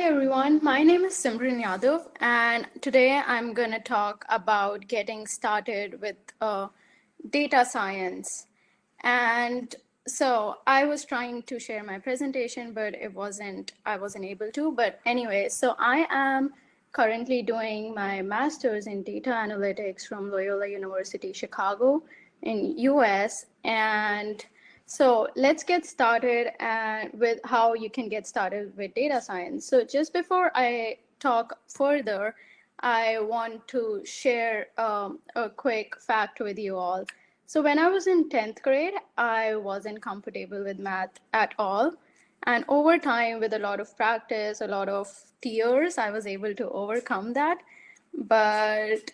everyone, my name is Simran Yadav, and today I'm going to talk about getting started with data science. And so I was trying to share my presentation, but I wasn't able to. But anyway, so I am currently doing my master's in data analytics from Loyola University Chicago in US. And so let's get started with how you can get started with data science. So just before I talk further, I want to share a quick fact with you all. So when I was in 10th grade, I wasn't comfortable with math at all. And over time, with a lot of practice, a lot of tears, I was able to overcome that. But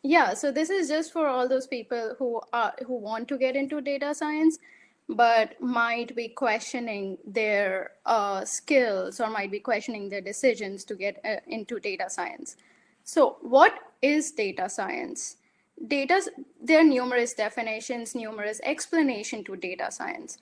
yeah, so this is just for all those people who want to get into data science, but might be questioning their skills or might be questioning their decisions to get into data science. So, what is data science? Data, there are numerous definitions, numerous explanation to data science.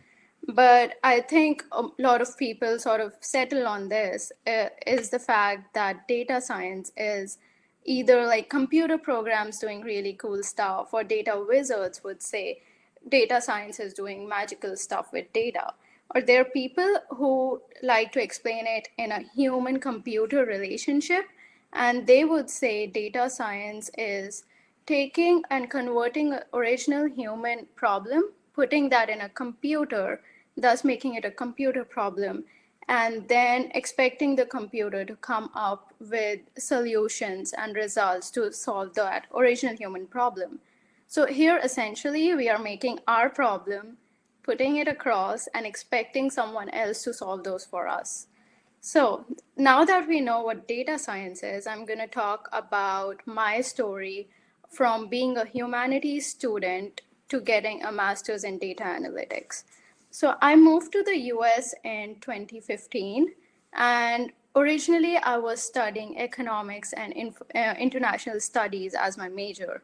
But I think a lot of people sort of settle on this is the fact that data science is either like computer programs doing really cool stuff, or data wizards would say data science is doing magical stuff with data. Or there are people who like to explain it in a human computer relationship, and they would say data science is taking and converting an original human problem, putting that in a computer, thus making it a computer problem, and then expecting the computer to come up with solutions and results to solve that original human problem. So here, essentially, we are making our problem, putting it across, and expecting someone else to solve those for us. So now that we know what data science is, I'm going to talk about my story from being a humanities student to getting a master's in data analytics. So I moved to the US in 2015, and originally I was studying economics and international studies as my major.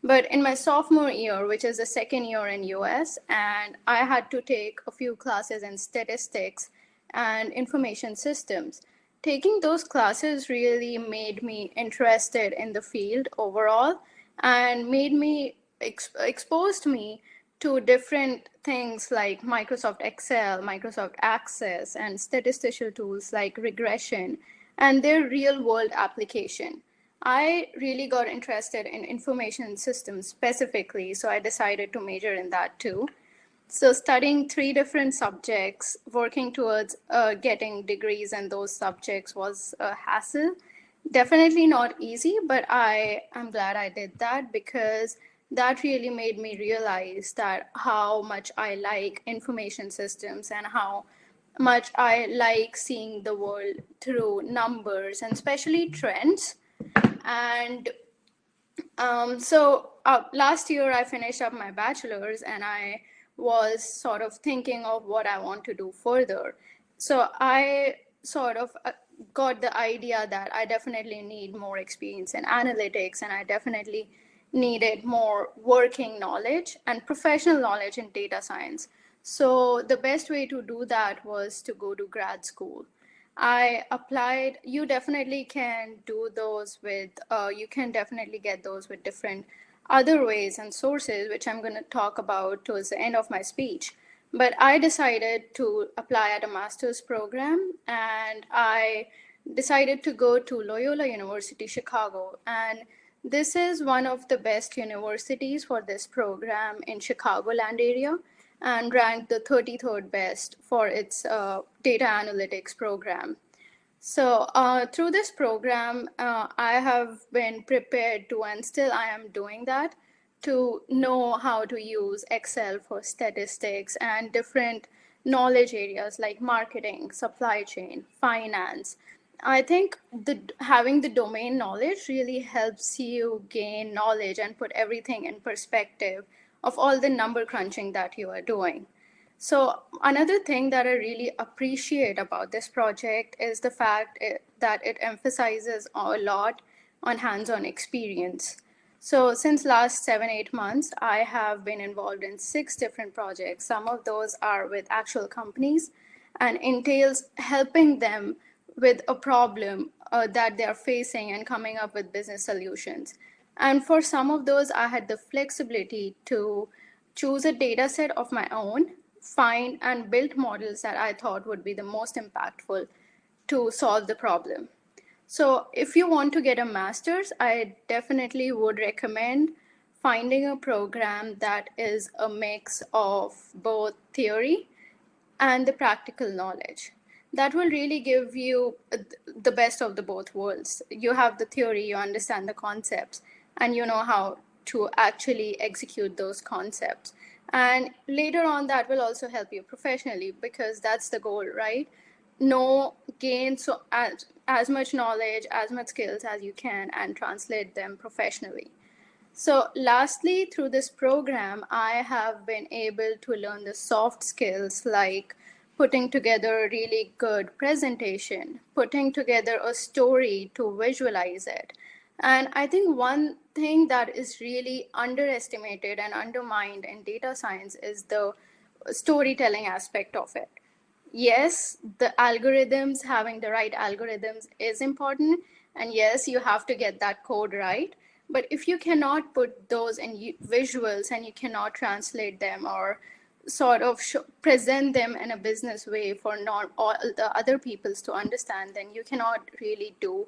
But in my sophomore year, which is the second year in US, and I had to take a few classes in statistics and information systems. Taking those classes really made me interested in the field overall and made me exposed me to different things like Microsoft Excel, Microsoft Access, and statistical tools like regression and their real world application. I really got interested in information systems specifically, so I decided to major in that too. So studying three different subjects, working towards getting degrees in those subjects was a hassle. Definitely not easy, but I am glad I did that because that really made me realize that how much I like information systems and how much I like seeing the world through numbers and especially trends. And last year I finished up my bachelor's and I was sort of thinking of what I want to do further. So I sort of got the idea that I definitely need more experience in analytics and I definitely needed more working knowledge and professional knowledge in data science. So the best way to do that was to go to grad school. I applied. You definitely can do those with, you can definitely get those with different other ways and sources, which I'm going to talk about towards the end of my speech. But I decided to apply at a master's program and I decided to go to Loyola University Chicago. And this is one of the best universities for this program in Chicagoland area and ranked the 33rd best for its data analytics program. So through this program, I have been prepared to, and still I am doing that, to know how to use Excel for statistics and different knowledge areas like marketing, supply chain, finance. I think having the domain knowledge really helps you gain knowledge and put everything in perspective of all the number crunching that you are doing. So another thing that I really appreciate about this project is the fact that it emphasizes a lot on hands-on experience. So since last 7, 8 months, I have been involved in 6 different projects. Some of those are with actual companies and entails helping them with a problem that they are facing and coming up with business solutions. And for some of those, I had the flexibility to choose a data set of my own, find and build models that I thought would be the most impactful to solve the problem. So if you want to get a master's, I definitely would recommend finding a program that is a mix of both theory and the practical knowledge. That will really give you the best of the both worlds. You have the theory, you understand the concepts, and you know how to actually execute those concepts. And later on, that will also help you professionally because that's the goal, right? Know, gain so as much knowledge, as much skills as you can, and translate them professionally. So, lastly, through this program, I have been able to learn the soft skills like putting together a really good presentation, putting together a story to visualize it. And I think one thing that is really underestimated and undermined in data science is the storytelling aspect of it. Yes, the algorithms, having the right algorithms is important. And yes, you have to get that code right. But if you cannot put those in visuals and you cannot translate them or sort of present them in a business way for not all the other peoples to understand, then you cannot really do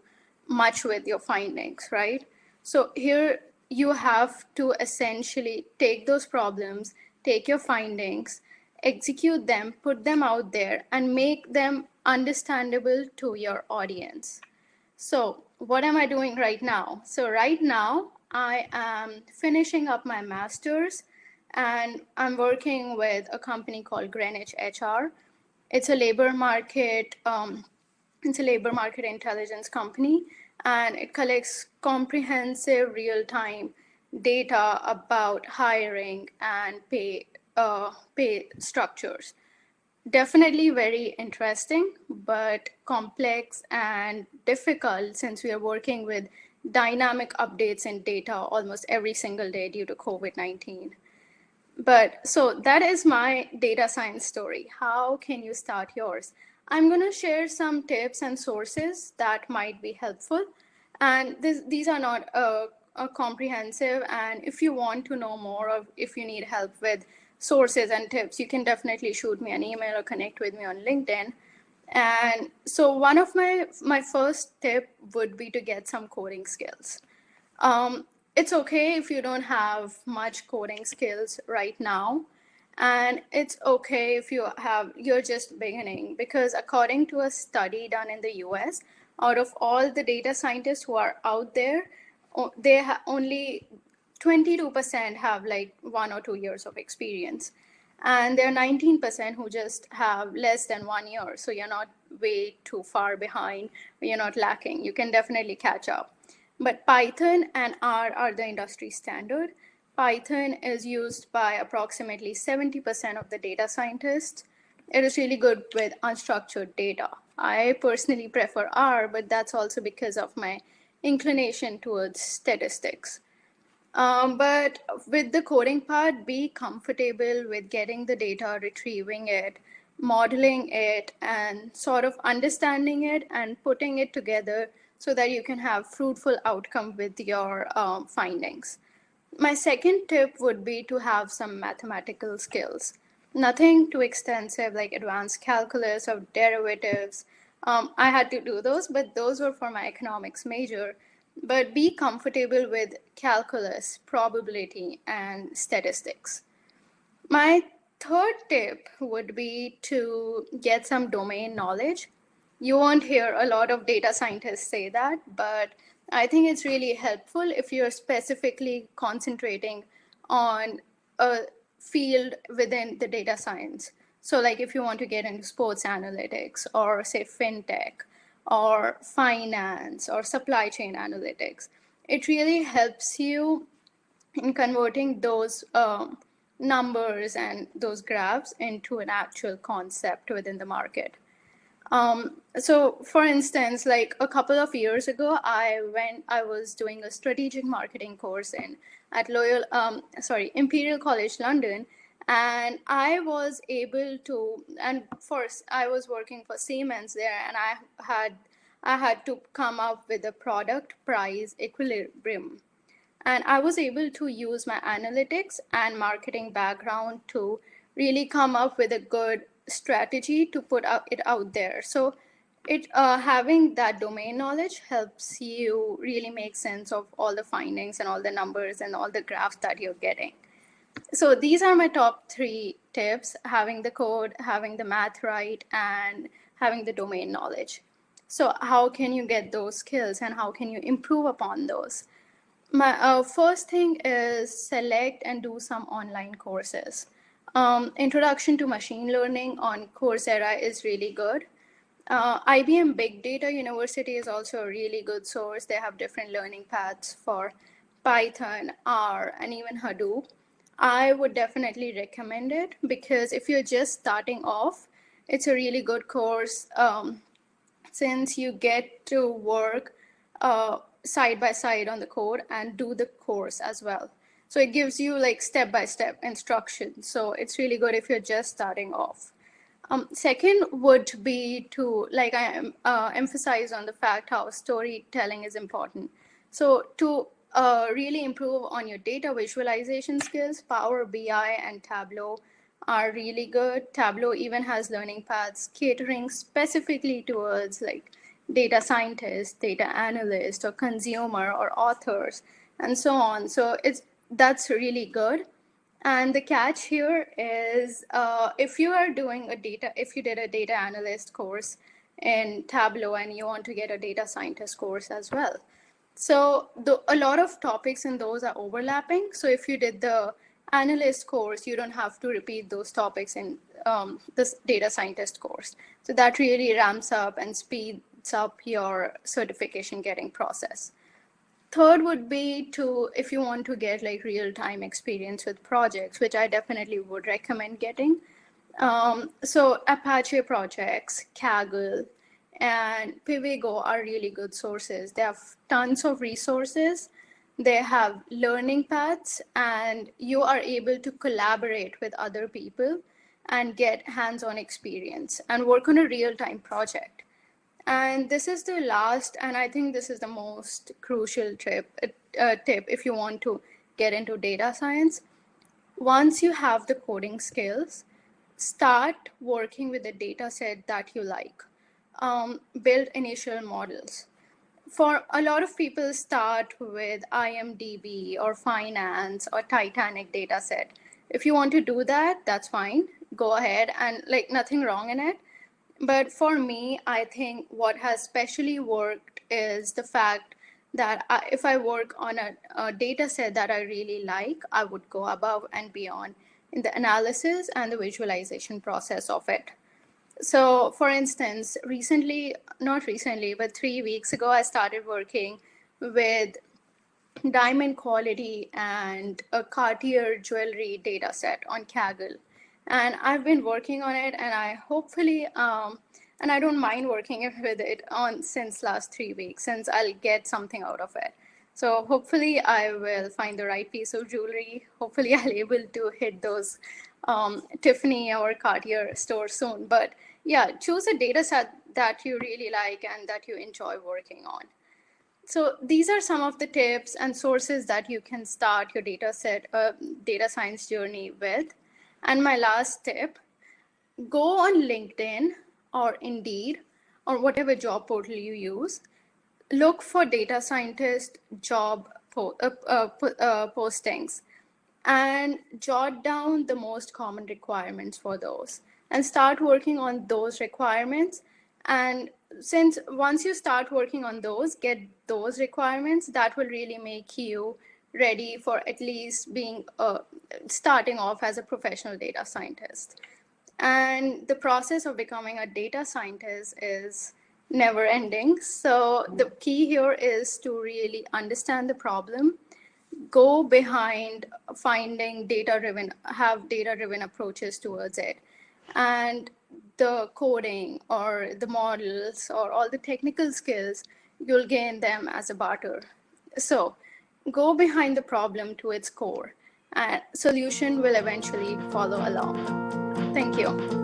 much with your findings, right? So here you have to essentially take those problems, take your findings, execute them, put them out there, and make them understandable to your audience. So, what am I doing right now? So, right now, I am finishing up my master's and I'm working with a company called Greenwich HR. It's a labor market. It's a labor market intelligence company, and it collects comprehensive real-time data about hiring and pay structures. Definitely very interesting, but complex and difficult since we are working with dynamic updates in data almost every single day due to COVID-19. But so that is my data science story. How can you start yours? I'm going to share some tips and sources that might be helpful. And these are not comprehensive. And if you want to know more, or if you need help with sources and tips, you can definitely shoot me an email or connect with me on LinkedIn. And so one of my first tip would be to get some coding skills. It's okay if you don't have much coding skills right now. And it's okay if you're just beginning, because according to a study done in the US, out of all the data scientists who are out there, only 22% have like 1 or 2 years of experience. And there are 19% who just have less than 1 year. So you're not way too far behind, you're not lacking. You can definitely catch up. But Python and R are the industry standard. Python is used by approximately 70% of the data scientists. It is really good with unstructured data. I personally prefer R, but that's also because of my inclination towards statistics. But with the coding part, be comfortable with getting the data, retrieving it, modeling it, and sort of understanding it and putting it together so that you can have fruitful outcome with your findings. My second tip would be to have some mathematical skills. Nothing too extensive like advanced calculus or derivatives. I had to do those, but those were for my economics major. But be comfortable with calculus, probability, and statistics. My third tip would be to get some domain knowledge. You won't hear a lot of data scientists say that, but I think it's really helpful if you're specifically concentrating on a field within the data science. So, like if you want to get into sports analytics or, say, fintech or finance or supply chain analytics, it really helps you in converting those numbers and those graphs into an actual concept within the market. So for instance, like a couple of years ago, I was doing a strategic marketing course Imperial College London, And I was able to, and first I was working for Siemens there, and I had to come up with a product price equilibrium. And I was able to use my analytics and marketing background to really come up with a good strategy to it out there. So it having that domain knowledge helps you really make sense of all the findings and all the numbers and all the graphs that you're getting. So these are my top 3 tips: having the code, having the math right, and having the domain knowledge. So how can you get those skills and how can you improve upon those? My first thing is select and do some online courses. Introduction to machine learning on Coursera is really good. IBM Big Data University is also a really good source. They have different learning paths for Python, R, and even Hadoop. I would definitely recommend it because if you're just starting off, it's a really good course, since you get to work side by side on the code and do the course as well. So it gives you like step-by-step instructions. So it's really good if you're just starting off. Second would be to, like I emphasize on the fact how storytelling is important. So to really improve on your data visualization skills, Power BI and Tableau are really good. Tableau even has learning paths catering specifically towards like data scientists, data analysts, or consumer or authors, and so on. So that's really good. And the catch here is if you did a data analyst course in Tableau and you want to get a data scientist course as well. So a lot of topics in those are overlapping. So if you did the analyst course, you don't have to repeat those topics in this data scientist course. So that really ramps up and speeds up your certification getting process. Third would be to, if you want to get like real-time experience with projects, which I definitely would recommend getting. So Apache projects, Kaggle, and Pivego are really good sources. They have tons of resources. They have learning paths, and you are able to collaborate with other people and get hands-on experience and work on a real-time project. And this is the last, and I think this is the most crucial tip if you want to get into data science. Once you have the coding skills, start working with a data set that you like. Build initial models. For a lot of people, start with IMDb or Finance or Titanic data set. If you want to do that, that's fine. Go ahead, and like nothing wrong in it. But for me, I think what has specially worked is the fact that if I work on a data set that I really like, I would go above and beyond in the analysis and the visualization process of it. So, for instance, not recently, but 3 weeks ago, I started working with diamond quality and a Cartier jewelry data set on Kaggle. And I've been working on it, and and I don't mind working with it on since last 3 weeks, since I'll get something out of it. So hopefully I will find the right piece of jewelry. Hopefully I'll able to hit those Tiffany or Cartier stores soon. But yeah, choose a data set that you really like and that you enjoy working on. So these are some of the tips and sources that you can start your data science journey with. And my last tip, go on LinkedIn or Indeed or whatever job portal you use. Look for data scientist job postings and jot down the most common requirements for those and start working on those requirements. And since once you start working on those, get those requirements, that will really make you ready for at least being starting off as a professional data scientist. And the process of becoming a data scientist is never ending. So the key here is to really understand the problem, go behind finding have data driven approaches towards it, and the coding or the models or all the technical skills, you'll gain them as a barter. So go behind the problem to its core, and solution will eventually follow along. Thank you.